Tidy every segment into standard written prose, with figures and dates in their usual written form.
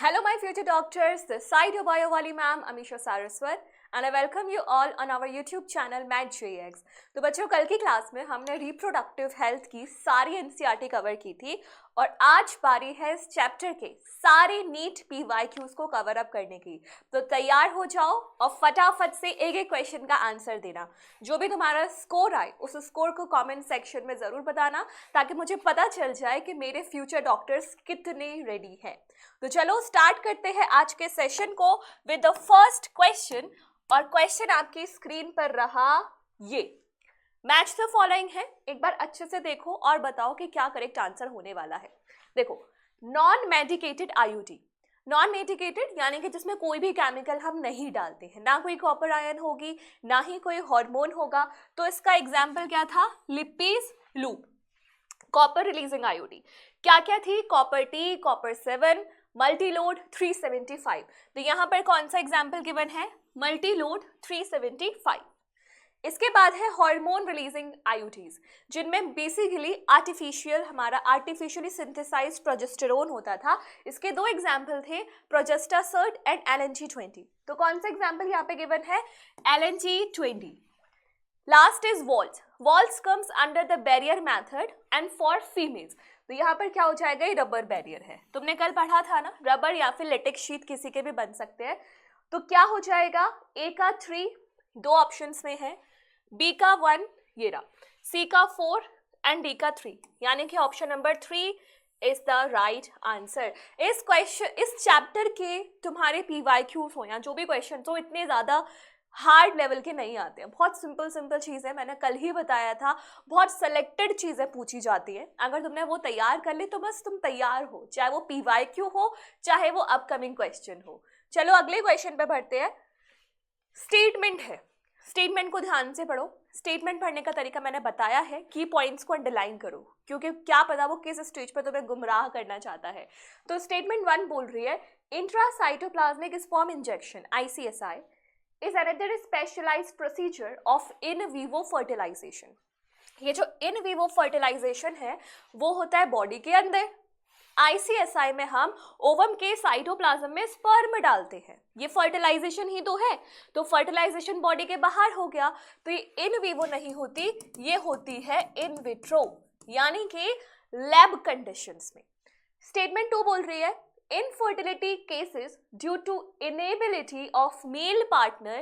Hello my future doctors, this side your bio wali ma'am Amisha Saraswat and I welcome you all on our YouTube channel MathJX। तो बच्चों कल की class में हमने reproductive health की सारी NCERT cover की थी और आज बारी है इस चैप्टर के सारे नीट पीवाईक्यूज को कवर अप करने की। तो तैयार हो जाओ और फटाफट से एक एक क्वेश्चन का आंसर देना। जो भी तुम्हारा स्कोर आए उस स्कोर को कमेंट सेक्शन में ज़रूर बताना ताकि मुझे पता चल जाए कि मेरे फ्यूचर डॉक्टर्स कितने रेडी हैं। तो चलो स्टार्ट करते हैं आज के सेशन को विद द फर्स्ट क्वेश्चन और क्वेश्चन आपकी स्क्रीन पर रहा ये। मैच द फॉलोइंग है, एक बार अच्छे से देखो और बताओ कि क्या करेक्ट आंसर होने वाला है। देखो, non medicated IUD, non medicated यानी कि जिसमें कोई भी केमिकल हम नहीं डालते हैं, ना कोई कॉपर आयन होगी ना ही कोई हार्मोन होगा। तो इसका एग्जाम्पल क्या था? लिपीज लूप, कॉपर रिलीजिंग आईयूडी। क्या क्या थी? Copper T, copper 7, Multiload 375। तो यहाँ पर कौन सा एग्जाम्पल गिवन है? मल्टीलोड 375। इसके बाद है हार्मोन रिलीजिंग आईयूडीज, जिनमें बेसिकली हमारा आर्टिफिशियली सिंथेसाइज्ड प्रोजेस्टेरोन होता था। इसके दो एग्जाम्पल थे, प्रोजेस्टासर्ट एंड LNG-20। तो कौन सा एग्जाम्पल यहाँ पे गिवन है? LNG-20। Last is walls. Walls comes under the barrier method and for females. तो यहाँ पर क्या हो जाएगा? ये रबर बैरियर है। तुमने कल पढ़ा था ना, रबर या फिर लेटेक्स शीट किसी के भी बन सकते हैं। तो क्या हो जाएगा? ए का 3 दो ऑप्शंस में है, बी का 1 ये रहा, सी का 4 एंड डी का 3, यानी कि option number 3 is the right answer. इस चैप्टर के तुम्हारे पीवाईक्यूज हो या जो भी क्वेश्चन हो, इतने ज़्यादा हार्ड लेवल के नहीं आते हैं। बहुत सिंपल चीज़ें, मैंने कल ही बताया था, बहुत सेलेक्टेड चीज़ें पूछी जाती है। अगर तुमने वो तैयार कर ली तो बस तुम तैयार हो, चाहे वो पीवाईक्यू हो चाहे वो अपकमिंग क्वेश्चन हो। चलो अगले क्वेश्चन पे बढ़ते हैं। स्टेटमेंट है, स्टेटमेंट को ध्यान से पढ़ो। स्टेटमेंट पढ़ने का तरीका मैंने बताया है, की पॉइंट्स को अंडरलाइन करो क्योंकि क्या पता वो किस स्टेज पर तुम्हें गुमराह करना चाहता है। तो स्टेटमेंट 1 बोल रही है, intracytoplasmic sperm injection ICSI is another specialized procedure of in vivo fertilization। ये जो इन विवो फर्टिलाइजेशन है वो होता है बॉडी के अंदर। ICSI में हम ओवम के साइटोप्लाज्म में स्पर्म डालते हैं, ये फर्टिलाइजेशन ही तो है। तो फर्टिलाइजेशन बॉडी के बाहर हो गया, तो ये इन विवो नहीं होती, ये होती है इन विट्रो, यानी कि लैब कंडीशंस में। स्टेटमेंट 2 बोल रही है, infertility cases due to inability of male partner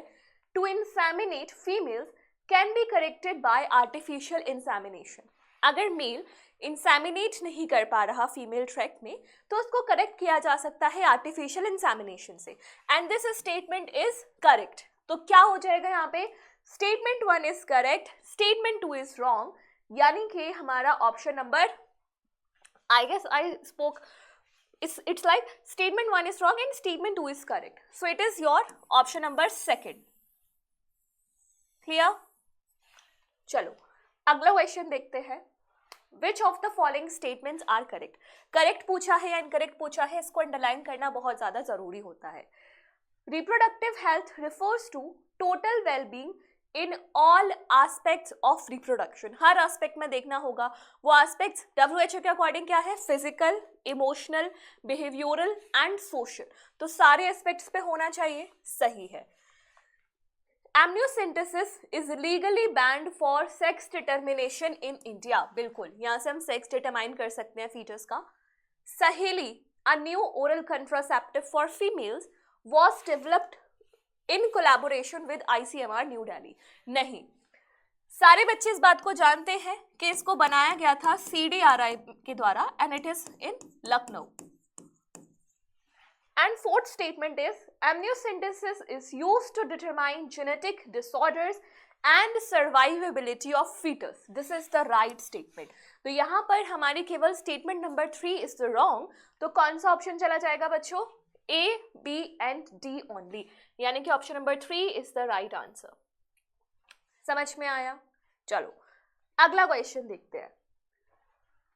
to inseminate females can be corrected by artificial insemination। अगर मेल इंसेमिनेट नहीं कर पा रहा फीमेल ट्रैक में तो उसको करेक्ट किया जा सकता है आर्टिफिशियल इंसेमिनेशन से, and this statement is correct. तो क्या हो जाएगा यहाँ पे? Statement 1 is correct, statement 2 is wrong, यानी कि हमारा option number, I guess I spoke, it's like statement 1 is wrong and statement 2 is correct, so it is your option number 2। clear? चलो अगला क्वेश्चन देखते हैं। which of the following statements are correct? Correct पूछा है या incorrect पूछा है, इसको अंडरलाइन करना बहुत ज्यादा जरूरी होता है। Reproductive health refers to total wellbeing in all aspects of reproduction. हर एस्पेक्ट में देखना होगा। वो एस्पेक्ट्स WHO के अकॉर्डिंग क्या है? Physical, emotional, behavioural and social. तो सारे एस्पेक्ट्स पे होना चाहिए, सही है। Amniocentesis is legally band for sex determination in India. बिल्कुल, यहाँ से हम सेक्स डिटरमाइन कर सकते हैं फीटस का। सहेली, a new oral contraceptive for females, was developed in collaboration with ICMR new Delhi. नहीं, सारे बच्चे इस बात को जानते हैं कि इसको बनाया गया था CDRI के द्वारा and it is in Lucknow. And fourth statement is amniocentesis is used to determine genetic disorders and survivability of foetus. This is the right statement. तो यहाँ पर हमारी केवल statement number 3 is the wrong. तो कौन सा ऑप्शन चला जाएगा बच्चों? A, B and D only, यानी कि option number 3 is the right answer. समझ में आया? चलो अगला क्वेश्चन देखते हैं।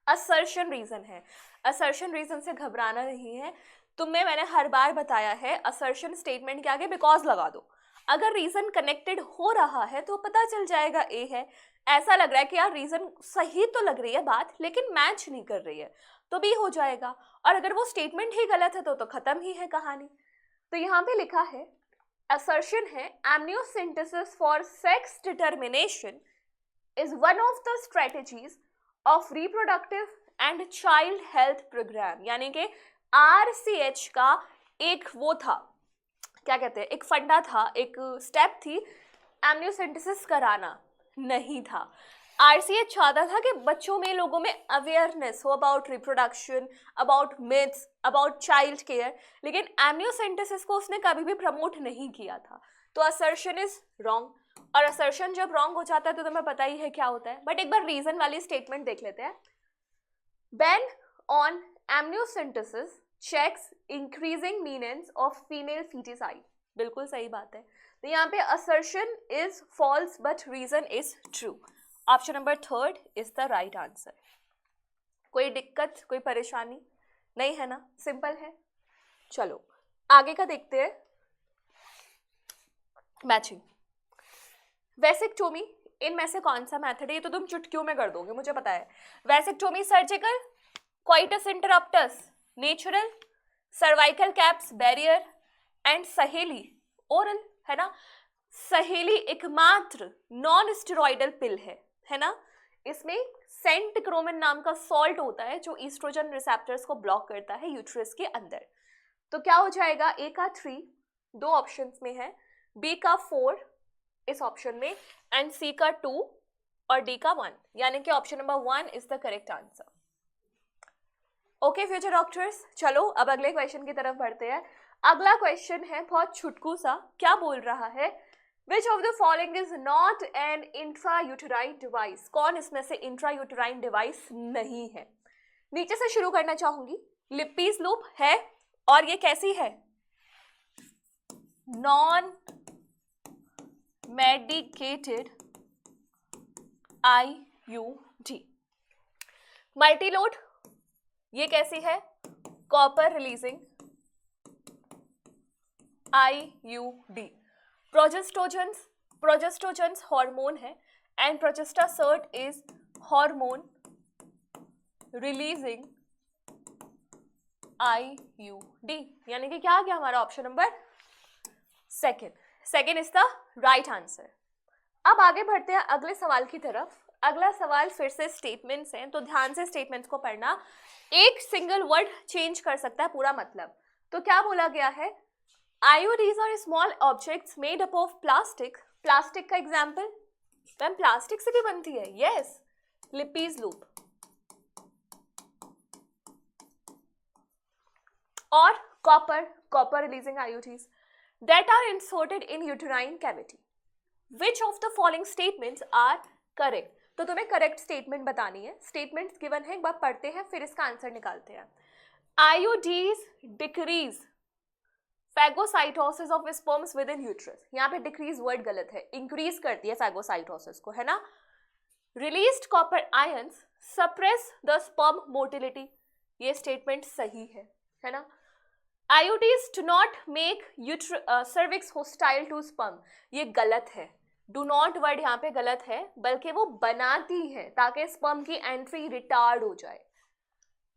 असर्शन रीजन है। असर्शन रीजन से घबराना नहीं है। तुम्हें मैंने हर बार बताया है, असर्शन स्टेटमेंट के आगे बिकॉज लगा दो। अगर रीजन कनेक्टेड हो रहा है तो पता चल जाएगा ए है। ऐसा लग रहा है कि यार रीजन सही तो लग रही है बात, लेकिन मैच नहीं कर रही है, तो बी हो जाएगा, और अगर वो स्टेटमेंट ही गलत है तो खत्म ही है कहानी। तो यहाँ पे लिखा है assertion है amniocentesis for sex determination is one of the strategies of reproductive and child health program, यानी कि RCH का एक वो था, क्या कहते हैं, एक फंडा था, एक स्टेप थी, एमनियोसेंटेसिस कराना नहीं था। आरसीएच चाहता था कि बच्चों में, लोगों में अवेयरनेस हो about reproduction, about myths, about child care, लेकिन एमनियोसेंटेसिस को उसने कभी भी प्रमोट नहीं किया था। तो असर्शन इज रॉन्ग, और असर्शन जब रॉन्ग हो जाता है तो तुम्हें पता ही है क्या होता है। बट एक बार रीजन वाली स्टेटमेंट देख लेते हैं। Ban on amniocentesis checks increasing menace of female foeticide, बिल्कुल सही बात है। तो यहाँ पे assertion is false but reason is true. Option number 3 is the right answer. कोई दिक्कत, कोई परेशानी नहीं है ना, सिंपल है। चलो आगे का देखते हैं। मैचिंग। वेसिक्टोमी इनमें से कौन सा मेथड है? ये तो तुम चुटकियों में कर दोगे, मुझे पता है। Vasectomy surgical, coitus interruptus natural, cervical caps barrier, and Saheli oral, है ना। सहेली एकमात्र नॉन स्टेरॉइडल पिल है ना। इसमें सेंटक्रोमिन नाम का सॉल्ट होता है जो ईस्ट्रोजन रिसेप्टर्स को ब्लॉक करता है यूट्रस के अंदर। तो क्या हो जाएगा, ए का 3 दो ऑप्शंस में है, बी का 4 इस ऑप्शन में, एंड सी का 2 और डी का 1, यानी कि option number 1 is the correct answer. Okay future doctors, चलो अब अगले क्वेश्चन की तरफ बढ़ते हैं। अगला क्वेश्चन है बहुत छुटकू सा, क्या बोल रहा है, Which of the following is not an intrauterine device? कौन इसमें से इंट्रायूटराइन डिवाइस नहीं है? नीचे से शुरू करना चाहूंगी। लिप्पीज लूप है, और ये कैसी है, नॉन मेडिकेटेड IUD। मल्टीलोड ये कैसी है, copper releasing IUD। Progestogens hormone है, and progestasert is hormone releasing IUD, यानी कि क्या आ गया हमारा option number second is the right answer. अब आगे बढ़ते हैं अगले सवाल की तरफ। अगला सवाल फिर से स्टेटमेंट्स हैं, तो ध्यान से स्टेटमेंट्स को पढ़ना। एक सिंगल वर्ड चेंज कर सकता है पूरा मतलब। तो क्या बोला गया है, IUDs are small objects made up of plastic। Plastic का एग्जाम्पल, मैम प्लास्टिक से भी बनती है, यस, लिपीज लूप। और copper releasing IUDs that are inserted in uterine cavity. Which of the following statements are correct? तो तुम्हें करेक्ट स्टेटमेंट बतानी है। स्टेटमेंट्स गिवन है, एक बार पढ़ते हैं फिर इसका आंसर निकालते हैं। IUDs decrease phagocytosis of sperms within uterus। यहाँ पे डिक्रीज वर्ड गलत है, इंक्रीज करती है phagocytosis को, है ना। Released copper ions suppress the sperm motility, ये स्टेटमेंट सही है ना। IUDs do not make cervix hostile to sperm, ये गलत है। डू नॉट वर्ड यहाँ पे गलत है, बल्कि वो बनाती है ताकि स्पर्म की एंट्री रिटार्ड हो जाए।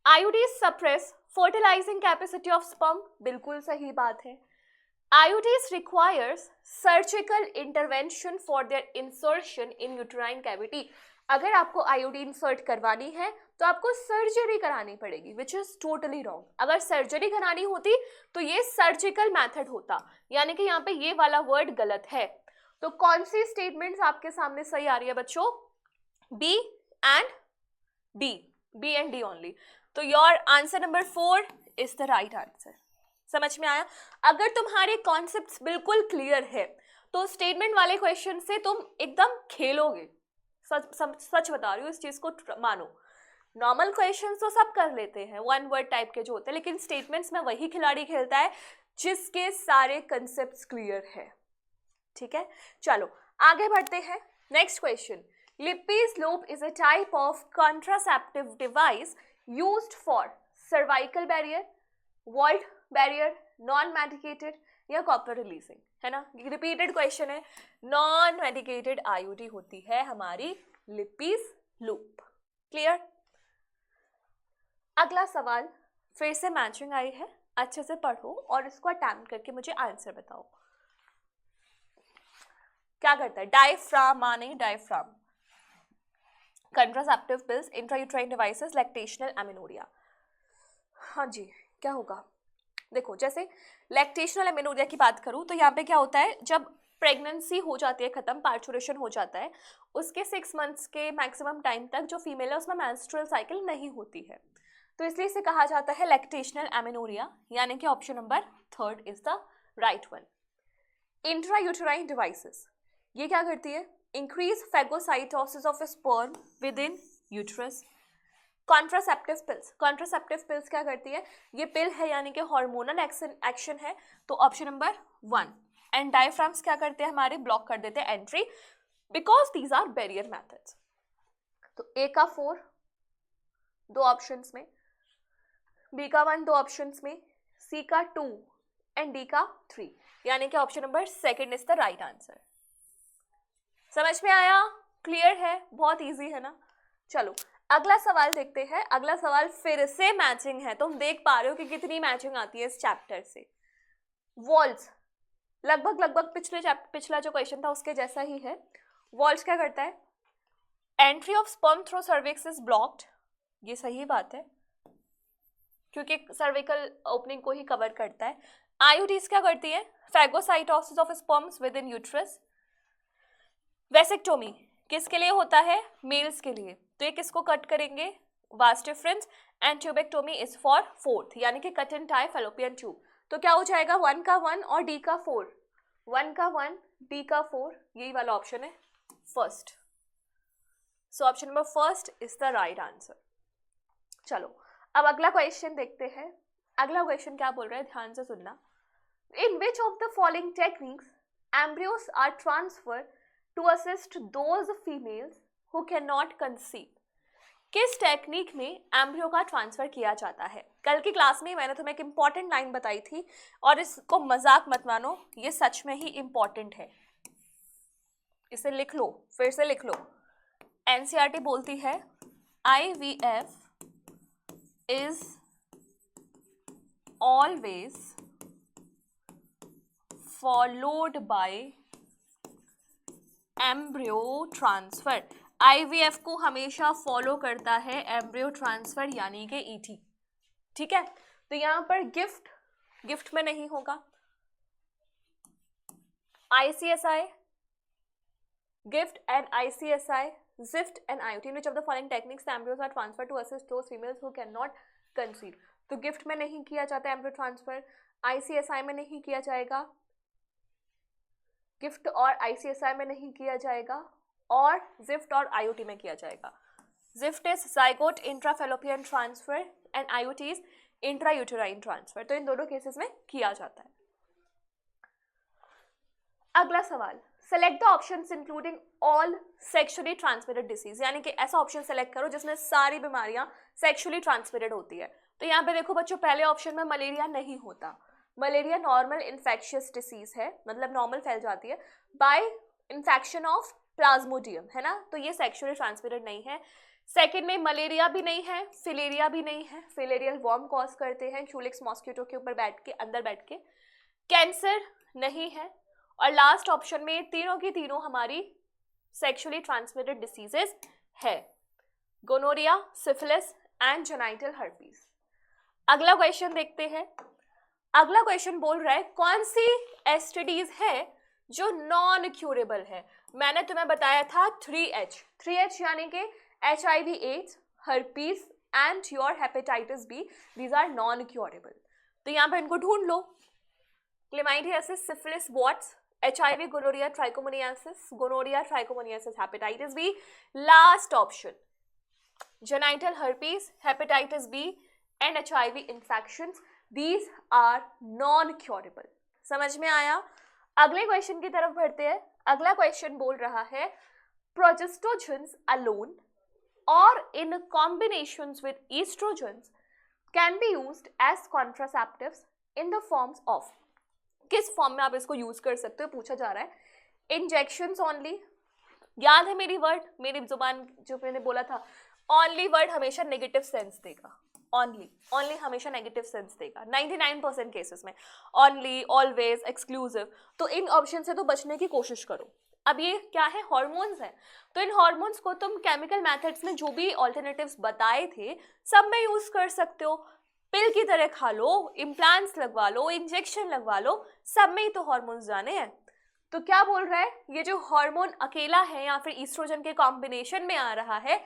IUDs suppress fertilizing capacity of sperm, बिल्कुल सही बात है। IUDs requires surgical intervention for their insertion in uterine cavity। अगर आपको IUD इंसर्ट करवानी है तो आपको सर्जरी करानी पड़ेगी, विच इज टोटली रॉन्ग। अगर सर्जरी करानी होती तो ये सर्जिकल मेथड होता, यानी कि यहाँ पे ये वाला वर्ड गलत है। तो कौन सी स्टेटमेंट्स आपके सामने सही आ रही है बच्चों, बी एंड डी ओनली। तो your answer number 4 is the right answer. समझ में आया? अगर तुम्हारे कॉन्सेप्ट्स बिल्कुल क्लियर है तो स्टेटमेंट वाले क्वेश्चन से तुम एकदम खेलोगे। सच बता रही हूँ, इस चीज को मानो। नॉर्मल क्वेश्चंस तो सब कर लेते हैं, वन वर्ड टाइप के जो होते हैं, लेकिन स्टेटमेंट्स में वही खिलाड़ी खेलता है जिसके सारे कंसेप्ट्स क्लियर है। ठीक है, चलो आगे बढ़ते हैं। Next question, Lippes loop is a type of contraceptive device used for cervical barrier, vault barrier, non medicated या कॉपर रिलीजिंग, है ना। रिपीटेड क्वेश्चन है। नॉन मेडिकेटेड IUD होती है हमारी लिपीज लूप। क्लियर? अगला सवाल फिर से मैचिंग आई है, अच्छे से पढ़ो और इसको अटेम्प्ट करके मुझे आंसर बताओ। क्या करता है डायफ्राम, माने diaphragm, contraceptive pills, intrauterine devices, lactational amenorrhoea. हाँ जी, क्या होगा? देखो, जैसे लैक्टेशनल एमेनोरिया की बात करूं तो यहाँ पे क्या होता है, जब प्रेगनेंसी हो जाती है खत्म, पार्चुरेशन हो जाता है, उसके 6 मंथ्स के मैक्सिमम टाइम तक जो फीमेल है उसमें मेंस्ट्रुअल साइकिल नहीं होती है, तो इसलिए इसे कहा जाता है लैक्टेशनल एमेनोरिया, यानी कि option number 3 is the right one. Intrauterine devices, ये क्या करती है? Increase phagocytosis of sperm with in uterus. Contraceptive pills, contraceptive pills क्या करती है? ये पिल है यानी कि हार्मोनल एक्शन है, तो ऑप्शन नंबर 1। एंड डायफ्राम्स क्या करते हैं? हमारे ब्लॉक कर देते हैं entry, because these are barrier methods. तो ए का 4 2 ऑप्शंस में, बी का 1 2 ऑप्शंस में, सी का 2 एंड डी का 3, यानी कि option number 2 is the right answer. समझ में आया? क्लियर है? बहुत इजी है ना। चलो अगला सवाल देखते हैं। अगला सवाल फिर से मैचिंग है, तुम देख पा रहे हो कि कितनी मैचिंग आती है इस चैप्टर से। वॉल्स लगभग पिछला जो क्वेश्चन था उसके जैसा ही है। वॉल्स क्या करता है? Entry of sperm through cervix is blocked, ये सही बात है क्योंकि सर्विकल ओपनिंग को ही कवर करता है। आईयूडीज क्या करती है? Phagocytosis of sperms with in uterus. Vasectomy किसके लिए होता है? मेल्स के लिए, तो ये किसको कट करेंगे? Vast difference. And tubectomy is for 4th, यानी कि cut and tie fallopian tube. तो क्या हो जाएगा? 1 का 1 और डी का 4, 1 का 1 डी का 4, यही वाला ऑप्शन है first. So option number 1 is the right answer. चलो अब अगला क्वेश्चन देखते हैं। अगला क्वेश्चन क्या बोल रहा है, ध्यान से सुनना। In which of the following techniques embryos are transfer to assist those females who cannot conceive? किस टेक्निक में एम्ब्रियो का ट्रांसफर किया जाता है? कल की क्लास में मैंने तुम्हें एक इंपॉर्टेंट लाइन बताई थी और इसको मजाक मत मानो, ये सच में ही इंपॉर्टेंट है, इसे लिख लो, फिर से लिख लो। एनसीईआरटी बोलती है IVF is always followed by embryo transfer. IVF को हमेशा फॉलो करता है एम्ब्रियो ट्रांसफर यानी कि ईटी, ठीक है। तो यहां पर गिफ्ट में नहीं होगा, ICSI, gift and ICSI, gift and IUT, which of the following techniques embryos are transferred to assist those females who cannot conceive? तो गिफ्ट में नहीं किया जाता एम्ब्रियो ट्रांसफर, ICSI में नहीं किया जाएगा, गिफ्ट और ICSI में नहीं किया जाएगा, और जिफ्ट और IUT में किया जाएगा। Gift is zygote intrafallopian transfer and IUT is intrauterine transfer, तो इन दोनों केसेस में किया जाता है। अगला सवाल, select the options including all sexually transmitted disease, यानी कि ऐसा ऑप्शन सेलेक्ट करो जिसमें सारी बीमारियां सेक्सुअली ट्रांसमिटेड होती है। तो यहाँ पे देखो बच्चों, पहले ऑप्शन में मलेरिया नहीं होता, मलेरिया नॉर्मल इन्फेक्शियस डिसीज है, मतलब नॉर्मल फैल जाती है बाय इन्फेक्शन ऑफ प्लाज्मोडियम, है ना, तो ये सेक्सुअली ट्रांसमिटेड नहीं है। सेकेंड में मलेरिया भी नहीं है, फिलेरिया भी नहीं है, फिलेरियल वॉर्म कॉज करते हैं क्यूलिक्स मॉस्किटो के ऊपर बैठ के, अंदर बैठ के। कैंसर नहीं है, और लास्ट ऑप्शन में तीनों की तीनों हमारी सेक्सुअली ट्रांसमिटेड डिसीजेस है, gonorrhoea, syphilis and genital herpes. अगला क्वेश्चन देखते हैं। अगला क्वेश्चन बोल रहा है कौन सी एसटीडीज है जो नॉन क्यूरेबल है। मैंने तुम्हें बताया था 3H यानी कि HIV AIDS, herpes and your hepatitis B, these are non curable। तो यहाँ पे इनको ढूंढ लो, chlamydiasis, syphilis, warts, HIV, gonorrhoea, trichomoniasis, gonorrhoea, trichomoniasis, hepatitis B, last option genital herpes, hepatitis B and HIV infections, these are non curable। समझ में आया? अगले क्वेश्चन की तरफ बढ़ते हैं। अगला क्वेश्चन बोल रहा है प्रोजेस्टोजेंस अलोन और in combinations with estrogens can be used as contraceptives in the forms of, किस फॉर्म में आप इसको यूज कर सकते हो पूछा जा रहा है। इंजेक्शंस ओनली, याद है मेरी वर्ड, मेरी जुबान जो मैंने बोला था, ओनली वर्ड हमेशा नेगेटिव सेंस देगा, ओनली हमेशा नेगेटिव सेंस देगा 99% केसेस में, ओनली, ऑलवेज, एक्सक्लूसिव। तो इन ऑप्शन से तो बचने की कोशिश करो। अब ये क्या है, हॉर्मोन्स है, तो इन हॉर्मोन्स को तुम केमिकल मेथड्स में जो भी ऑल्टरनेटिव्स बताए थे सब में यूज कर सकते हो। पिल की तरह खा लो, इम्प्लांट्स लगवा लो, इंजेक्शन लगवा लो, सब में ही तो हॉर्मोन्स जाने हैं। तो क्या बोल रहा है, ये जो हार्मोन अकेला है या फिर ईस्ट्रोजन के कॉम्बिनेशन में आ रहा है,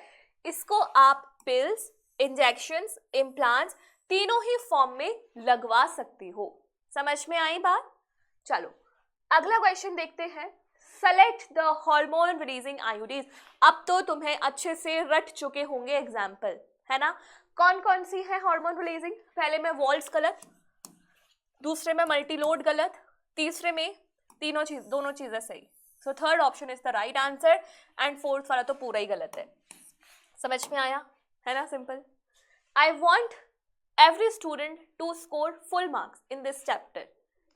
इसको आप पिल्स, इंजेक्शंस, इम्प्लांट्स तीनों ही फॉर्म में लगवा सकती हो। समझ में आई बात? चलो अगला क्वेश्चन देखते हैं। Select the hormone releasing IUDs. अब तो तुम्हें अच्छे से रट चुके होंगे एग्जाम्पल, है ना? कौन कौन सी है हार्मोन रिलीजिंग? पहले में वॉल्ट्स गलत, दूसरे में मल्टीलोड गलत, तीसरे में दोनों चीजें सही। So third option is the right answer and fourth वाला तो पूरा ही गलत है। समझ में आया, है ना? Simple. I want every student to score full marks in this chapter.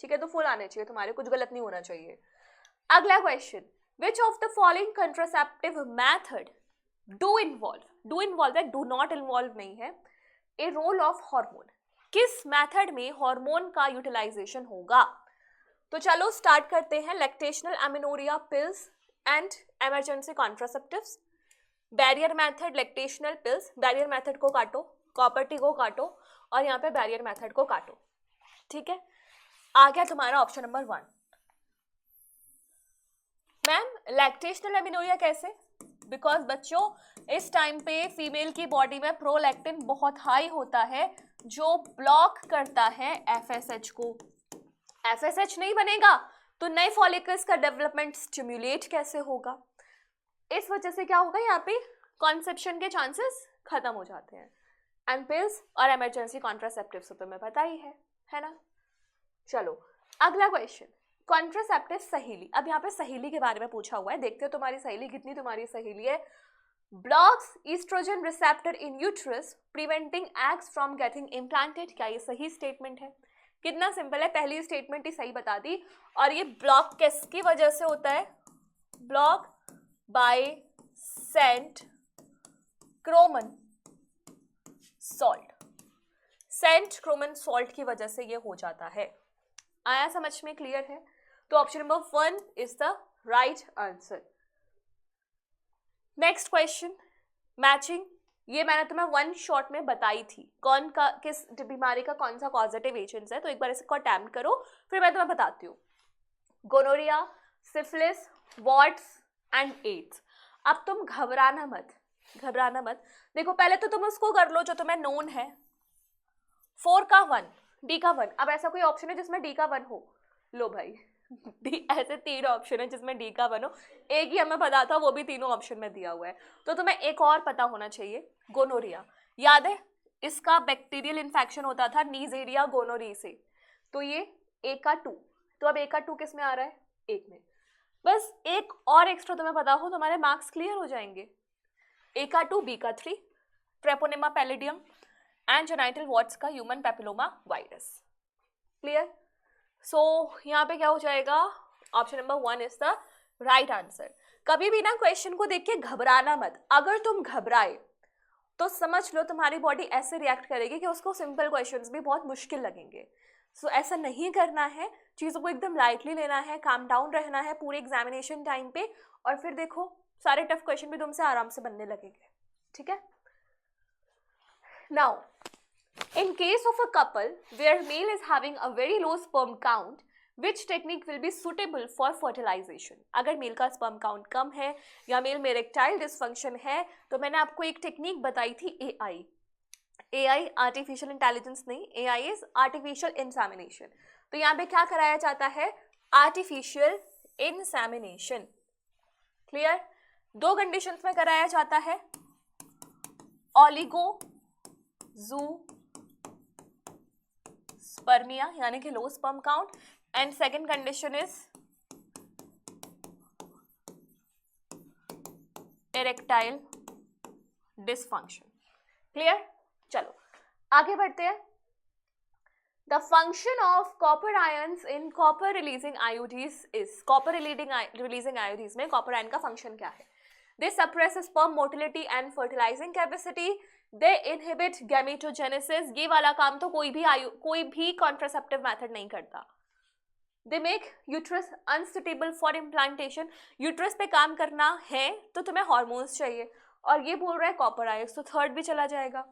ठीक है, तो फुल आने चाहिए तुम्हारे, कुछ गलत नहीं होना चाहिए। अगला question, which of the following contraceptive method do involve है, डू नॉट इन्वॉल्व नहीं है, ए रोल ऑफ हार्मोन। किस मैथड में हार्मोन का यूटिलाइजेशन होगा? तो चलो स्टार्ट करते हैं। Lactational amenorrhoea pills and emergency contraceptives, barrier method, lactational pills, barrier method को काटो, कॉपर टी को काटो और यहाँ पे बैरियर मेथड को काटो। ठीक है, आ गया तुम्हारा option number 1। Ma'am lactational amenorrhoea कैसे? बिकॉज बच्चों इस टाइम पे फीमेल की बॉडी में प्रोलैक्टिन बहुत हाई होता है जो ब्लॉक करता है एफएसएच को। एफएसएच नहीं बनेगा तो नए फॉलिकल्स का डेवलपमेंट स्टिम्युलेट कैसे होगा? इस वजह से क्या होगा, यहाँ पे कॉन्सेप्शन के चांसेस खत्म हो जाते हैं। एंड पिल्स और इमरजेंसी कॉन्ट्रासेप्टिव्स तो तुम्हें पता ही है ना? चलो अगला क्वेश्चन, कॉन्ट्रासेप्टिव सहेली। अब यहाँ पे सहेली के बारे में पूछा हुआ है, देखते हो तुम्हारी सहेली कितनी तुम्हारी सहेली है। Blocks oestrogen receptor in uterus preventing eggs from getting implanted. क्या ये सही स्टेटमेंट है? कितना सिंपल है, पहली स्टेटमेंट ही सही बता दी। और ये ब्लॉक किसकी वजह से होता है? Block by centchroman salt, centchroman salt की वजह से ये हो जाता है। आया समझ में? क्लियर है? तो option number 1 is the right answer. Next question, matching. ये मैंने तुम्हें 1 शॉट में बताई थी, कौन का किस बीमारी का कौन सा पॉजिटिव एजेंट्स है। तो एक बार इसको अटेम्प्ट करो फिर मैं तुम्हें बताती हूँ। Gonorrhoea, syphilis, warts and AIDS. अब तुम घबराना मत। देखो पहले तो तुम उसको कर लो जो तुम्हें नोन है। 4 का 1, डी का 1। अब ऐसा कोई ऑप्शन है जिसमें डी का 1 हो? लो भाई डी, ऐसे 3 ऑप्शन है जिसमें डी का 1 हो। एक ही हमें पता था, वो भी तीनों ऑप्शन में दिया हुआ है। तो तुम्हें एक और पता होना चाहिए, गोनोरिया। याद है इसका बैक्टीरियल इन्फेक्शन होता था नीजेरिया गोनोरी से। तो ये ए का 2, तो अब ए का 2 किस में आ रहा है? 1 में। बस एक और एक्स्ट्रा तुम्हें पता हो, तुम्हारे मार्क्स क्लियर हो जाएंगे। ए का 2, बी का 3, Treponema pallidum and genital warts का human papilloma virus. Clear? So यहाँ पे क्या हो जाएगा? Option number 1 is the right answer. कभी भी ना क्वेश्चन को देख के घबराना मत। अगर तुम घबराए तो समझ लो तुम्हारी बॉडी ऐसे रिएक्ट करेगी कि उसको सिंपल क्वेश्चंस भी बहुत मुश्किल लगेंगे। सो ऐसा नहीं करना है, चीज़ों को एकदम लाइटली लेना है, काम डाउन रहना है पूरे एग्जामिनेशन टाइम पे, और फिर देखो सारे टफ क्वेश्चन भी तुमसे आराम से बनने लगेंगे। ठीक है? Now in case of a couple where male is having a very low sperm count, which technique will be suitable for fertilization? अगर मेल का sperm count कम है या मेल में erectile dysfunction है, तो मैंने आपको एक टेक्निक बताई थी AI आर्टिफिशियल इंटेलिजेंस नहीं, AI इज आर्टिफिशियल इंसेमिनेशन। तो यहाँ पे क्या कराया जाता है? Artificial insemination. क्लियर? 2 कंडीशंस में कराया जाता है, ऑलिगो जू स्पर्मिया यानी कि low sperm count, and second condition is erectile dysfunction. Clear? चलो आगे बढ़ते हैं। The function of copper ions in copper releasing IUDs is, copper releasing IUDs में कॉपर आयन का फंक्शन क्या है? They suppress sperm motility and fertilising capacity, they inhibit gametogenesis, ये वाला काम तो कोई भी कॉन्ट्रासेप्टिव मेथड नहीं करता। They make uterus unsuitable for implantation, uterus पे काम करना है तो तुम्हें हार्मोन्स चाहिए, और ये बोल रहा है कॉपर आयंस, तो थर्ड भी चला जाएगा।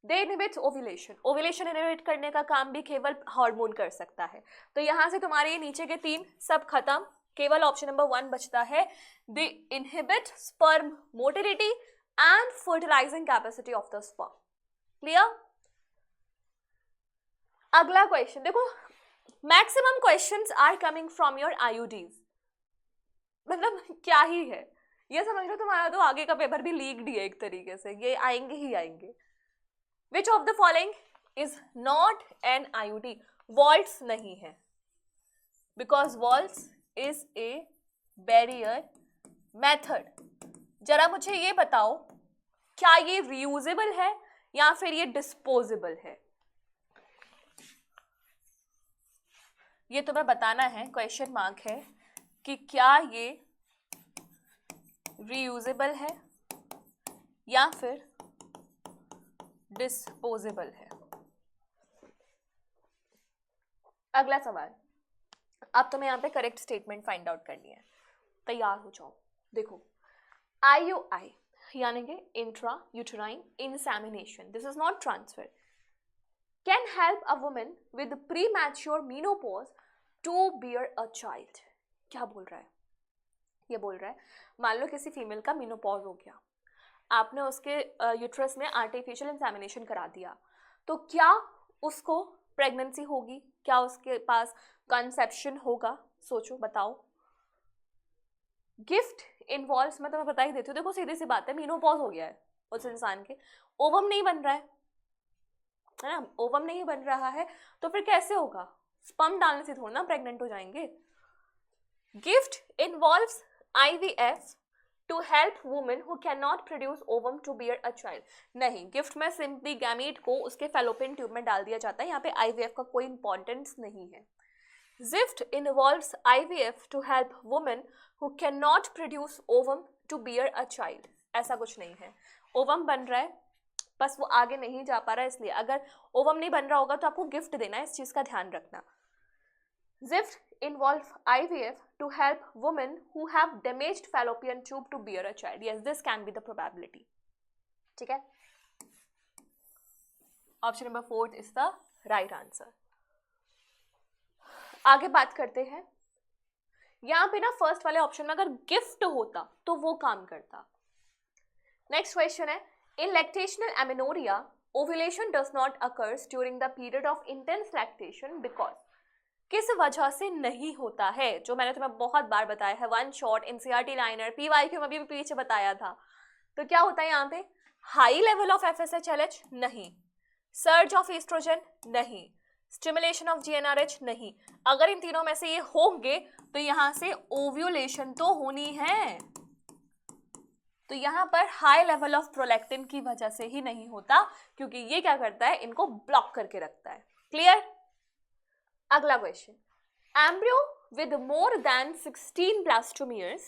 दे इनहिबिट ओव्यूलेशन, ओव्यूलेशन इनहिबिट करने का काम भी केवल हार्मोन कर सकता है। तो यहाँ से तुम्हारे ये नीचे के 3 सब खत्म, केवल ऑप्शन नंबर 1 बचता है। They inhibit sperm motility and fertilising capacity of the sperm. Clear? अगला क्वेश्चन देखो, maximum questions are coming from your IUDs, मतलब क्या ही है ये, समझ लो तुम्हारा तो आगे का पेपर भी लीक्ड ही है एक तरीके से, ये आएंगे ही आएंगे। विच of the following is not an IUD? Vaults नहीं है, because vaults is a barrier method. जरा मुझे ये बताओ, क्या ये रीयूजेबल है या फिर ये डिस्पोजेबल है? ये तुम्हें बताना है, क्वेश्चन मार्क है कि क्या ये रीयूजेबल है या फिर डिस्पोजेबल है। अगला सवाल, अब तुम्हें यहाँ पे करेक्ट स्टेटमेंट फाइंड आउट करनी है, तैयार हो जाओ। देखो, IUI यानी कि intra uterine insemination, this is not transfer, can help a woman with premature menopause to bear a child. क्या बोल रहा है? ये बोल रहा है मान लो किसी फीमेल का मेनोपॉज हो गया, आपने उसके यूट्रस में आर्टिफिशियल इंसेमिनेशन करा दिया, तो क्या उसको प्रेगनेंसी होगी? क्या उसके पास कंसेप्शन होगा? सोचो, बताओ। गिफ्ट इन्वॉल्व्स, मैं तुम्हें बता ही देती हूँ, देखो सीधी सी बात है, मेनोपॉज हो गया है उस इंसान के, ओवम नहीं बन रहा है ना, ओवम नहीं बन रहा है तो फिर कैसे होगा? स्पर्म डालने से थोड़ा ना प्रेग्नेंट हो जाएंगे। GIFT involves IVF to help women who can not produce ovum to bear a child. नहीं, गिफ्ट में सिंपली गैमीट को उसके फेलोपियन ट्यूब में डाल दिया जाता है, यहाँ पे IVF का कोई इंपॉर्टेंस नहीं है। GIFT involves IVF to help women who can not produce ovum to bear a child, ऐसा कुछ नहीं है। ओवम बन रहा है, बस वो आगे नहीं जा पा रहा है, इसलिए अगर ओवम नहीं बन रहा होगा तो आपको गिफ्ट देना है, इस चीज का ध्यान रखना। Gift involve IVF to help women who have damaged fallopian tube to bear a child. Yes, this can be the probability. ठीक है? Option number 4 is the right answer. आगे बात करते हैं, यहाँ पे ना फर्स्ट वाले ऑप्शन में अगर गिफ्ट होता तो वो काम करता। नेक्स्ट क्वेश्चन है, in lactational amenorrhea, ovulation does not occurs during the period of intense lactation because किस वजह से नहीं होता है? जो मैंने तुम्हें बहुत बार बताया है, one shot NCERT liner PYQ में भी पीछे बताया था। तो क्या होता है यहाँ पे? हाई लेवल ऑफ FSH-LH नहीं, सर्ज ऑफ एस्ट्रोजन नहीं, स्टिमुलेशन ऑफ GnRH नहीं। अगर इन तीनों में से ये होंगे तो यहाँ से ओव्यूलेशन तो होनी है, तो यहाँ पर हाई लेवल ऑफ प्रोलैक्टिन की वजह से ही नहीं होता, क्योंकि ये क्या करता है, इनको ब्लॉक करके रखता है। क्लियर? अगला question, embryo with more than 16 blastomeres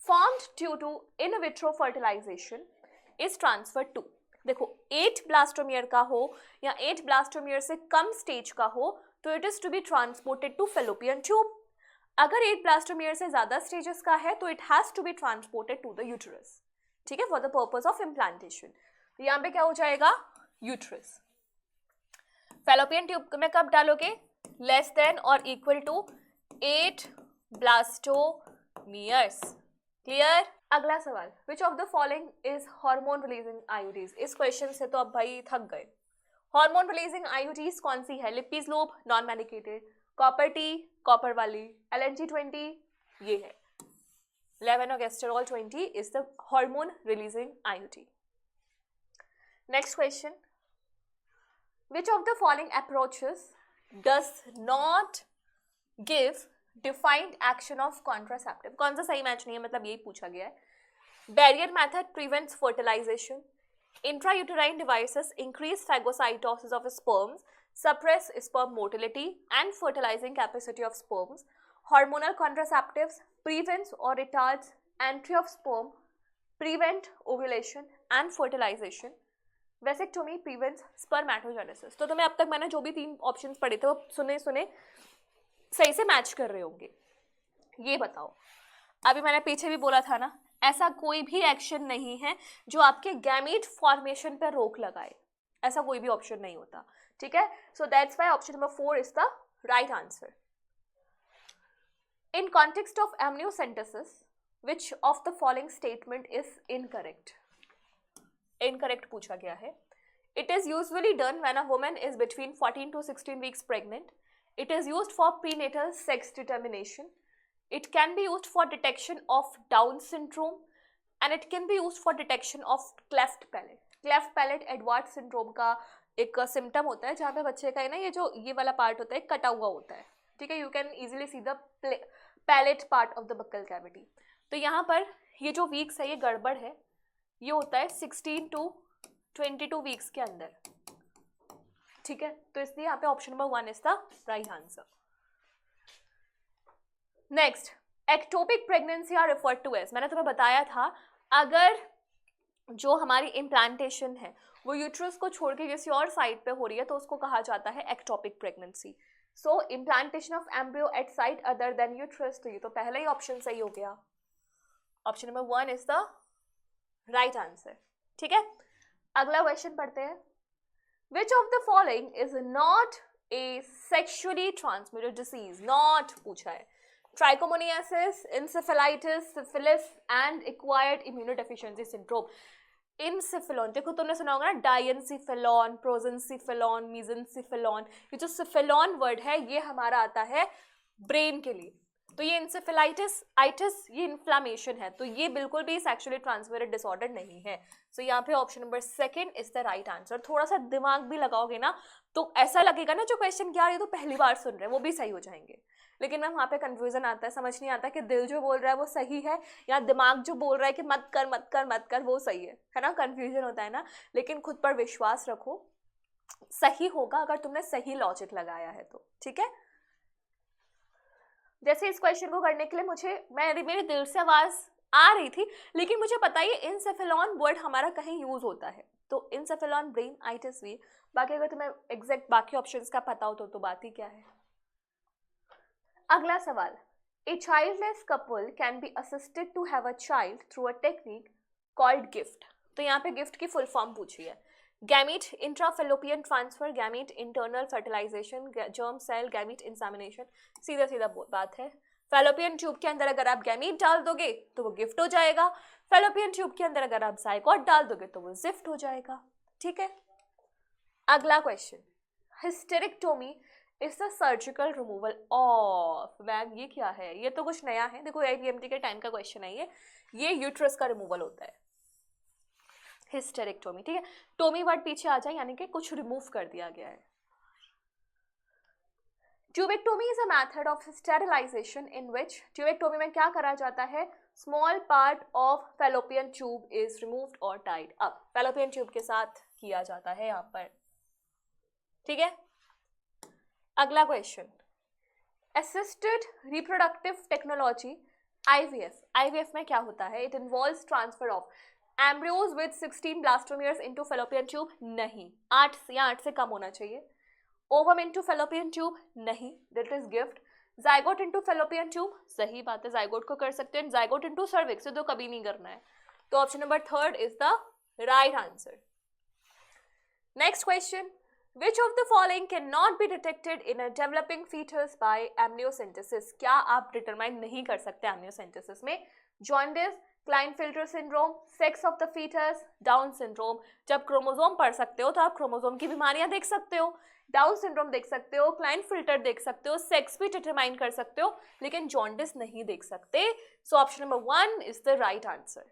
formed due to in vitro fertilisation is transferred to. देखो 8 ब्लास्टोमियर का हो या 8 ब्लास्टोमियर से कम स्टेज का हो तो it is to be transported to fallopian tube. अगर 8 ब्लास्टोमियर से ज्यादा स्टेजेस का है तो it has to be transported to the uterus, ठीक है, for the purpose of implantation. तो यहाँ पे क्या हो जाएगा? यूट्रस। फेलोपियन ट्यूब में कब डालोगे? लेस देन और इक्वल टू 8 ब्लास्टोमियर्स। क्लियर? अगला सवाल, विच of the following is hormone releasing IUDs? इस क्वेश्चन से तो अब भाई थक गए। हार्मोन रिलीजिंग आईयूडीज कौन सी है? Lippes loop, non medicated, copper T, copper वाली, LNG-20 ये है, levonorgestrel 20 is the hormone releasing IUD. Next question, which of the following approaches does not give defined action of contraceptive? कौन सा सही match नहीं है, मतलब यही पूछा गया है। Barrier method prevents fertilization, intrauterine devices increase phagocytosis of sperms, suppress sperm motility and fertilizing capacity of sperms, hormonal contraceptives prevents or retards entry of sperm, prevent ovulation and fertilization, vasectomy prevents spermatogenesis. तो तुम्हें अब तक मैंने जो भी 3 options पढ़े थे वो सुने सही से मैच कर रहे होंगे। ये बताओ, अभी मैंने पीछे भी बोला था ना, ऐसा कोई भी एक्शन नहीं है जो आपके गैमीट फॉर्मेशन पर रोक लगाए, ऐसा कोई भी ऑप्शन नहीं होता, ठीक है। So that's why option number 4 is the right answer. In context of amniocentesis which of the following statement is incorrect? Incorrect पूछा गया है। It is usually done when a woman is between 14 to 16 weeks pregnant. It is used for prenatal sex determination. It can be used for detection of Down syndrome and it can be used for detection of cleft palate. Cleft palate Edwards syndrome का एक symptom होता है जहाँ पे बच्चे का है ना ये वाला पार्ट होता है कटा हुआ होता है, ठीक है। You can easily see the palate part of the buccal cavity. तो यहाँ पर ये जो वीक्स है ये गड़बड़ है, ये होता है 16 to 22 वीक्स के अंदर, ठीक है। तो इसलिए यहाँ पे option number 1 is the right answer. Next, ectopic pregnancy are referred to as, मैंने तुम्हें बताया था अगर जो हमारी इम्प्लांटेशन है वो यूट्रस को छोड़ के किसी और साइड पे हो रही है तो उसको कहा जाता है ectopic pregnancy. So implantation of embryo at site other than uterus, तो ये तो पहला ही ऑप्शन सही हो गया, option number 1 is the right answer, ठीक है। अगला क्वेश्चन पढ़ते हैं। Which of the following is not a sexually transmitted disease? Not पूछा है। Trichomoniasis, encephalitis, syphilis and acquired immunodeficiency syndrome. इंसिफिलॉन, देखो तुमने सुना होगा ना, डायनसिफिलॉन, प्रोजेंसिफिलॉन, मीजेंसिफिलॉन। ये जो सिफिलॉन वर्ड है ये हमारा आता है ब्रेन के लिए। तो ये इंसेफेलाइटिस आइटिस ये इन्फ्लामेशन है, तो ये बिल्कुल भी सेक्सुअली ट्रांसमिटेड डिसऑर्डर नहीं है। सो यहाँ पे option number 2 is the right answer. थोड़ा सा दिमाग भी लगाओगे ना तो ऐसा लगेगा ना जो क्वेश्चन क्या, ये तो पहली बार सुन रहे हैं, वो भी सही हो जाएंगे। लेकिन मैम वहाँ पे कंफ्यूजन आता है, समझ नहीं आता कि दिल जो बोल रहा है वो सही है या दिमाग जो बोल रहा है कि मत कर मत कर मत कर वो सही है ना, कंफ्यूजन होता है ना। लेकिन खुद पर विश्वास रखो, सही होगा अगर तुमने सही लॉजिक लगाया है तो, ठीक है। जैसे इस क्वेश्चन को करने के लिए मेरे दिल से आवाज आ रही थी, लेकिन मुझे पता है इंसेफेलॉन वर्ड हमारा कहीं यूज होता है, तो इंसेफेलॉन ब्रेन आइटिस भी। बाकी अगर तुम्हें एग्जैक्ट बाकी ऑप्शंस का पता हो तो बात ही क्या है। अगला सवाल, a childless couple can be assisted to have a child through a technique called GIFT. तो यहाँ पे गिफ्ट की फुल फॉर्म पूछी है। Gamete intrafallopian transfer, gamete internal fertilisation, germ cell gamete insemination. सीधा सीधा बात है, फेलोपियन ट्यूब के अंदर अगर आप गैमीट डाल दोगे तो वो गिफ्ट हो जाएगा, फेलोपियन ट्यूब के अंदर अगर आप जायगोट डाल दोगे तो वो जिफ्ट हो जाएगा, ठीक है। अगला question, hysterectomy is the surgical removal of, ma'am ये क्या है, ये तो कुछ नया है। देखो आईपीएमटी के टाइम का क्वेश्चन है ये यूट्रस का रिमूवल होता है हिस्टेरेक्टोमी, ठीक है। टोमी वर्ड पीछे आ जाए, यानी कि कुछ रिमूव कर दिया गया है। Tubectomy is a method of sterilisation in which, tubectomy में क्या करा जाता है, small part of fallopian tube is removed और टाइड अप, फेलोपियन ट्यूब के साथ किया जाता है यहाँ पर, ठीक है। अगला question, assisted reproductive technology IVF, IVF में क्या होता है, it involves transfer of embryos with 16 blastomeres into fallopian tube, नहीं, 8 या 8 से कम होना चाहिए। ओवम इनटू फेलोपियन ट्यूब, नहीं, that is gift. Zygote into fallopian tube, सही बात है, जाइगोट को कर सकते हैं। जाइगोट इनटू सर्विक्स तो कभी नहीं करना है, तो option number 3 is the right answer. Next question, Which of the following cannot be detected in a developing fetus by amniocentesis? क्या आप डिटरमाइन नहीं कर सकते amniocentesis में? Jaundice, Klinefelter syndrome, sex of the foetus, Down syndrome. जब chromosome पढ़ सकते हो तो आप क्रोमोसोम की बीमारियां देख सकते हो, डाउन सिंड्रोम देख सकते हो, क्लाइनफिल्टर देख सकते हो, सेक्स भी डिटरमाइन कर सकते हो, लेकिन जॉन्डिस नहीं देख सकते। So option number 1 is the right answer.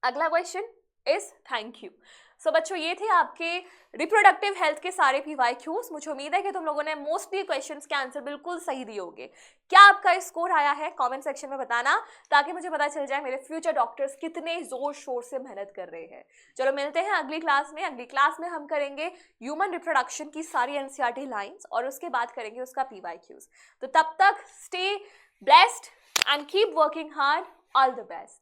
अगला क्वेश्चन इज, थैंक यू। सो बच्चों ये थे आपके रिप्रोडक्टिव हेल्थ के सारे PYQs। मुझे उम्मीद है कि तुम लोगों ने मोस्टली क्वेश्चंस के आंसर बिल्कुल सही दिए होंगे। क्या आपका स्कोर आया है कमेंट सेक्शन में बताना, ताकि मुझे पता चल जाए मेरे फ्यूचर डॉक्टर्स कितने जोर शोर से मेहनत कर रहे हैं। चलो मिलते हैं अगली क्लास में। अगली क्लास में हम करेंगे ह्यूमन रिप्रोडक्शन की सारी NCERT लाइन्स और उसके बाद करेंगे उसका PYQs। तो तब तक stay blessed and keep working hard. All the best.